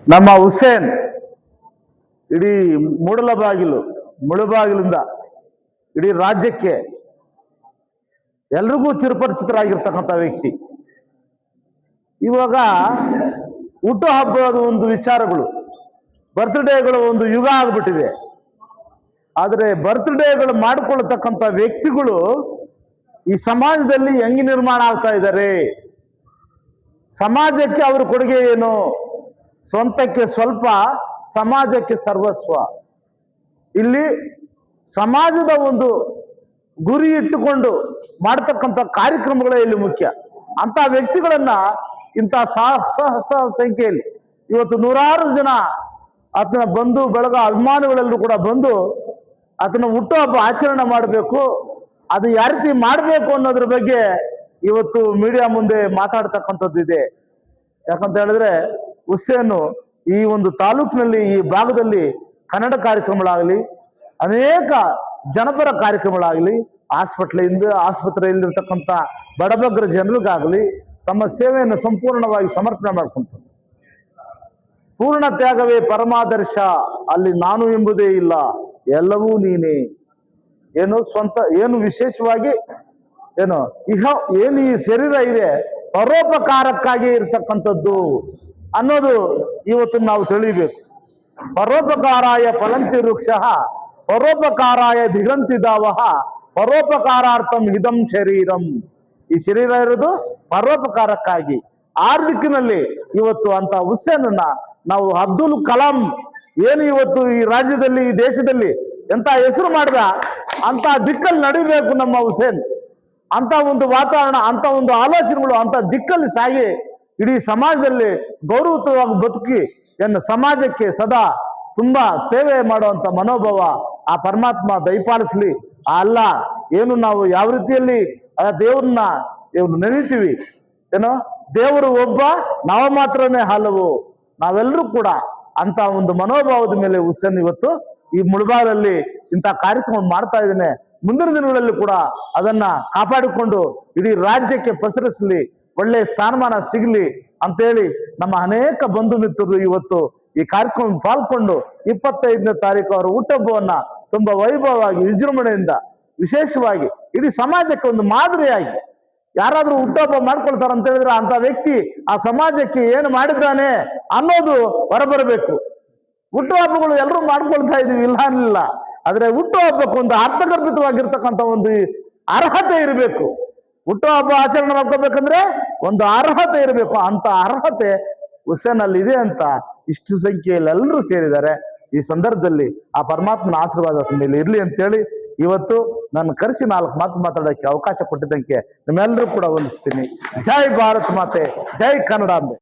ನಮ್ಮ ಹುಸೇನ್ ಇಡೀ ಮುಳುಬಾಗಿಲಿಂದ ಇಡೀ ರಾಜ್ಯಕ್ಕೆ ಎಲ್ರಿಗೂ ಚಿರಪರಿಚಿತರಾಗಿರ್ತಕ್ಕಂಥ ವ್ಯಕ್ತಿ. ಇವಾಗ ಹುಟ್ಟುಹಬ್ಬದ ಒಂದು ವಿಚಾರಗಳು, ಬರ್ತ್ಡೇಗಳು ಒಂದು ಯುಗ ಆಗ್ಬಿಟ್ಟಿದೆ. ಆದರೆ ಬರ್ತ್ಡೇಗಳು ಮಾಡಿಕೊಳ್ಳತಕ್ಕಂಥ ವ್ಯಕ್ತಿಗಳು ಈ ಸಮಾಜದಲ್ಲಿ ಹೆಂಗೆ ನಿರ್ಮಾಣ ಆಗ್ತಾ ಇದ್ದಾರೆ, ಸಮಾಜಕ್ಕೆ ಅವ್ರ ಕೊಡುಗೆ ಏನು, ಸ್ವಂತಕ್ಕೆ ಸ್ವಲ್ಪ ಸಮಾಜಕ್ಕೆ ಸರ್ವಸ್ವ. ಇಲ್ಲಿ ಸಮಾಜದ ಒಂದು ಗುರಿ ಇಟ್ಟುಕೊಂಡು ಮಾಡತಕ್ಕಂಥ ಕಾರ್ಯಕ್ರಮಗಳೇ ಇಲ್ಲಿ ಮುಖ್ಯ. ಅಂತ ವ್ಯಕ್ತಿಗಳನ್ನ ಇಂಥ ಸಹಸ್ರ ಸಂಖ್ಯೆಯಲ್ಲಿ ಇವತ್ತು ನೂರಾರು ಜನ ಆತನ ಬಂಧು ಬಳಗ ಅಭಿಮಾನಿಗಳೆಲ್ಲರೂ ಕೂಡ ಬಂದು ಆತನ ಹುಟ್ಟುಹಬ್ಬ ಆಚರಣೆ ಮಾಡಬೇಕು, ಅದು ಯಾವ ರೀತಿ ಮಾಡಬೇಕು ಅನ್ನೋದ್ರ ಬಗ್ಗೆ ಇವತ್ತು ಮೀಡಿಯಾ ಮುಂದೆ ಮಾತಾಡ್ತಕ್ಕಂಥದ್ದಿದೆ. ಯಾಕಂತ ಹೇಳಿದ್ರೆ ಹುಸೇನು ಈ ಒಂದು ತಾಲೂಕಿನಲ್ಲಿ, ಈ ಭಾಗದಲ್ಲಿ ಕನ್ನಡ ಕಾರ್ಯಕ್ರಮಗಳಾಗಲಿ, ಅನೇಕ ಜನಪರ ಕಾರ್ಯಕ್ರಮಗಳಾಗಲಿ, ಆಸ್ಪತ್ರೆಯಲ್ಲಿರ್ತಕ್ಕಂಥ ಬಡಬಗ್ಗರ ಜನರಿಗಾಗಲಿ ತಮ್ಮ ಸೇವೆಯನ್ನು ಸಂಪೂರ್ಣವಾಗಿ ಸಮರ್ಪಣೆ ಮಾಡ್ಕೊಂತಾರೆ. ಪೂರ್ಣ ತ್ಯಾಗವೇ ಪರಮಾದರ್ಶ, ಅಲ್ಲಿ ನಾನು ಎಂಬುದೇ ಇಲ್ಲ, ಎಲ್ಲವೂ ನೀನೇ. ಏನು ಸ್ವಂತ, ಏನು ವಿಶೇಷವಾಗಿ ಏನು ಏನು ಈ ಶರೀರ ಇದೆ ಪರೋಪಕಾರಕ್ಕಾಗಿ ಇರ್ತಕ್ಕಂಥದ್ದು ಅನ್ನೋದು ಇವತ್ತು ನಾವು ತಿಳಿಬೇಕು. ಪರೋಪಕಾರಾಯ ಫಲಂತಿ ವೃಕ್ಷ, ಪರೋಪಕಾರಾಯ ದಿಗಂತಿ ದಾವಹ, ಪರೋಪಕಾರಾರ್ಥಂ ಇದಂ ಶರೀರಂ. ಈ ಶರೀರ ಇರೋದು ಪರೋಪಕಾರಕ್ಕಾಗಿ. ಆ ದಿಕ್ಕಿನಲ್ಲಿ ಇವತ್ತು ಅಂತ ಹುಸೇನನ್ನ ನಾವು ಅಬ್ದುಲ್ ಕಲಾಂ ಏನು ಇವತ್ತು ಈ ರಾಜ್ಯದಲ್ಲಿ, ಈ ದೇಶದಲ್ಲಿ ಎಂತ ಹೆಸರು ಮಾಡಿದ ಅಂತ ದಿಕ್ಕಲ್ಲಿ ನಡಿಬೇಕು ನಮ್ಮ ಹುಸೇನ್. ಅಂತ ಒಂದು ವಾತಾವರಣ, ಅಂತ ಒಂದು ಆಲೋಚನೆಗಳು ಅಂತ ದಿಕ್ಕಲ್ಲಿ ಸಾಗಿ ಇಡೀ ಸಮಾಜದಲ್ಲಿ ಗೌರವಯುತವಾಗಿ ಬದುಕಿ ಸಮಾಜಕ್ಕೆ ಸದಾ ತುಂಬಾ ಸೇವೆ ಮಾಡುವಂತ ಮನೋಭಾವ ಆ ಪರಮಾತ್ಮ ದಯಪಾಲಿಸ್ಲಿ. ಅಲ್ಲ ಏನು ನಾವು ಯಾವ ರೀತಿಯಲ್ಲಿ ಆ ದೇವ್ರನ್ನ ನೆನೀತೀವಿ, ಏನೋ ದೇವರು ಒಬ್ಬ, ನಾವು ಮಾತ್ರನೇ ಹಲವು, ನಾವೆಲ್ಲರೂ ಕೂಡ ಅಂತ ಒಂದು ಮನೋಭಾವದ ಮೇಲೆ ಹುಸೇನ್ ಇವತ್ತು ಈ ಮುಳುಬಾಗಿಲಲ್ಲಿ ಇಂಥ ಕಾರ್ಯಕ್ರಮ ಮಾಡ್ತಾ ಇದ್ದೇನೆ. ಮುಂದಿನ ದಿನಗಳಲ್ಲಿ ಕೂಡ ಅದನ್ನ ಕಾಪಾಡಿಕೊಂಡು ಇಡೀ ರಾಜ್ಯಕ್ಕೆ ಪಸರಿಸಲಿ, ಒಳ್ಳೆ ಸ್ಥಾನಮಾನ ಸಿಗಲಿ ಅಂತೇಳಿ ನಮ್ಮ ಅನೇಕ ಬಂಧು ಮಿತ್ರರು ಇವತ್ತು ಈ ಕಾರ್ಯಕ್ರಮ ಪಾಲ್ಗೊಂಡು 25ನೇ ತಾರೀಕು ಅವರ ಹುಟ್ಟುಹಬ್ಬವನ್ನ ತುಂಬಾ ವೈಭವವಾಗಿ ವಿಜೃಂಭಣೆಯಿಂದ ವಿಶೇಷವಾಗಿ ಇಡೀ ಸಮಾಜಕ್ಕೆ ಒಂದು ಮಾದರಿಯಾಗಿ ಯಾರಾದ್ರೂ ಹುಟ್ಟುಹಬ್ಬ ಮಾಡ್ಕೊಳ್ತಾರೆ ಅಂತ ಹೇಳಿದ್ರೆ ಅಂತ ವ್ಯಕ್ತಿ ಆ ಸಮಾಜಕ್ಕೆ ಏನು ಮಾಡಿದ್ದಾನೆ ಅನ್ನೋದು ಹೊರಬರಬೇಕು. ಹುಟ್ಟುಹಬ್ಬಗಳು ಎಲ್ಲರೂ ಮಾಡ್ಕೊಳ್ತಾ ಇದೀವಿ, ಇಲ್ಲ ಅನ್ನಿಲ್ಲ. ಆದ್ರೆ ಹುಟ್ಟುಹಬ್ಬಕ್ಕೆ ಒಂದು ಅರ್ಥಗರ್ಭಿತವಾಗಿರ್ತಕ್ಕಂಥ ಒಂದು ಅರ್ಹತೆ ಇರಬೇಕು. ಹುಟ್ಟುಹಬ್ಬ ಆಚರಣೆ ಮಾಡ್ಕೋಬೇಕಂದ್ರೆ ಒಂದು ಅರ್ಹತೆ ಇರಬೇಕು. ಅಂತ ಅರ್ಹತೆ ಹುಸೇನಲ್ಲಿ ಇದೆ ಅಂತ ಇಷ್ಟು ಸಂಖ್ಯೆಯಲ್ಲಿ ಎಲ್ಲರೂ ಸೇರಿದ್ದಾರೆ. ಈ ಸಂದರ್ಭದಲ್ಲಿ ಆ ಪರಮಾತ್ಮನ ಆಶೀರ್ವಾದ ಮೇಲೆ ಇರ್ಲಿ ಅಂತೇಳಿ ಇವತ್ತು ನನ್ನ ಕರೆಸಿ 4 ಮಾತು ಮಾತಾಡೋಕ್ಕೆ ಅವಕಾಶ ಕೊಟ್ಟಿದ್ದಕ್ಕೆ ನಿಮ್ಮೆಲ್ಲರೂ ಕೂಡ ವಂದಿಸ್ತೀನಿ. ಜೈ ಭಾರತ್ ಮಾತೆ, ಜೈ ಕನ್ನಡಾಂಬೆ.